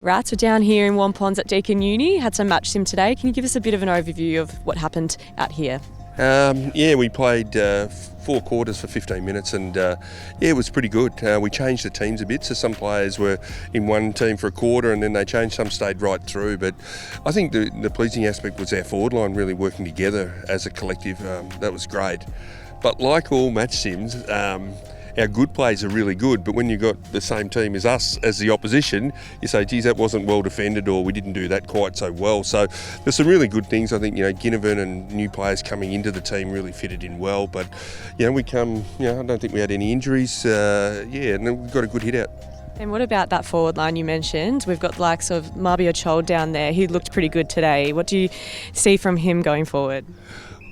Rats, we're down here in Wampons at Deakin Uni, had some match sim today. Can you give us a bit of an overview of what happened out here? We played 4 quarters for 15 minutes and it was pretty good. We changed the teams a bit, so some players were in one team for a quarter and then they changed, some stayed right through. But I think the pleasing aspect was our forward line really working together as a collective. That was great. But like all match sims, our good plays are really good, but when you've got the same team as us as the opposition, you say, geez, that wasn't well defended, or we didn't do that quite so well. So there's some really good things. I think, Ginnivan and new players coming into the team really fitted in well, but, I don't think we had any injuries. And then we've got a good hit out. And what about that forward line you mentioned? We've got the likes of Marbia Chol down there. He looked pretty good today. What do you see from him going forward?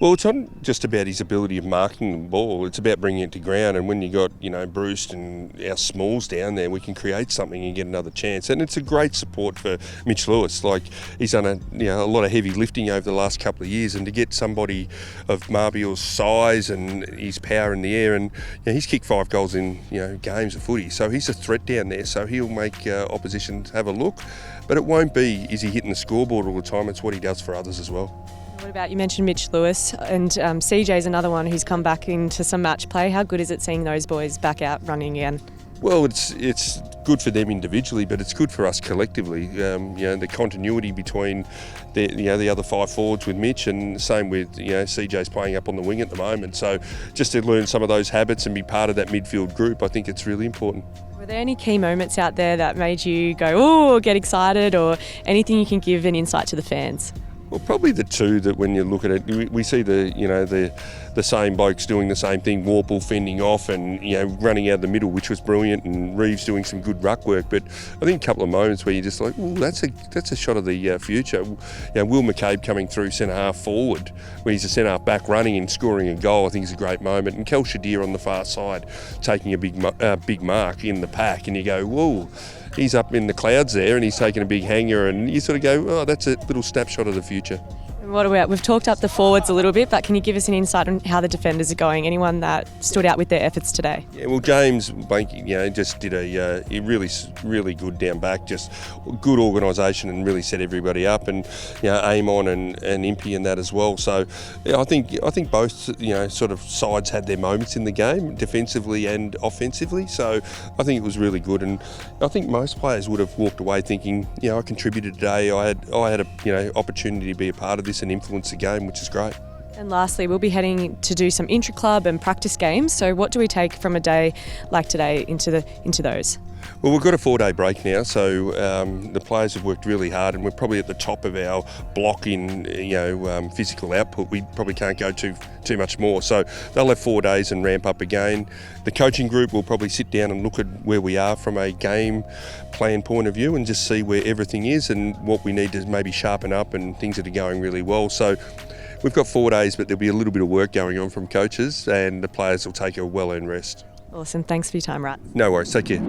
Well, it's not just about his ability of marking the ball, it's about bringing it to ground. And when you got, Bruce and our smalls down there, we can create something and get another chance. And it's a great support for Mitch Lewis. Like, he's done a lot of heavy lifting over the last couple of years, and to get somebody of Marbiel's size and his power in the air, and he's kicked 5 goals in games of footy, so he's a threat down there. So he'll make opposition have a look, but it won't be is he hitting the scoreboard all the time. It's what he does for others as well. What about, you mentioned Mitch Lewis, and CJ's another one who's come back into some match play. How good is it seeing those boys back out running again? Well, it's good for them individually, but it's good for us collectively. The continuity between the other 5 forwards with Mitch, and the same with CJ's playing up on the wing at the moment. So just to learn some of those habits and be part of that midfield group, I think it's really important. Were there any key moments out there that made you go, oh, get excited, or anything you can give an insight to the fans? Well, probably the two that when you look at it, we see the same blokes doing the same thing, Warple fending off and running out the middle, which was brilliant, and Reeves doing some good ruck work. But I think a couple of moments where you're just like, oh, that's a shot of the future. Will McCabe coming through centre half forward, when he's a centre half back running and scoring a goal, I think is a great moment. And Kel Shadir on the far side taking a big mark in the pack, and you go, whoa. He's up in the clouds there and he's taking a big hanger, and you sort of go, oh, that's a little snapshot of the future. And what about, we've talked up the forwards a little bit, but can you give us an insight on how the defenders are going? Anyone that stood out with their efforts today? Yeah, well, James Blanky, just did a really good down back, just good organisation, and really set everybody up, and Amon and Impey and that as well. So I think both sort of sides had their moments in the game, defensively and offensively. So I think it was really good, and I think most players would have walked away thinking, I contributed today. I had a opportunity to be a part of this and influence the game, which is great. And lastly, we'll be heading to do some intra-club and practice games. So what do we take from a day like today into those? Well, we've got a 4-day break now, so the players have worked really hard, and we're probably at the top of our block in physical output. We probably can't go too much more, so they'll have 4 days and ramp up again. The coaching group will probably sit down and look at where we are from a game plan point of view, and just see where everything is and what we need to maybe sharpen up, and things that are going really well. So we've got 4 days, but there'll be a little bit of work going on from coaches, and the players will take a well-earned rest. Awesome. Thanks for your time, Rat. No worries. Take care.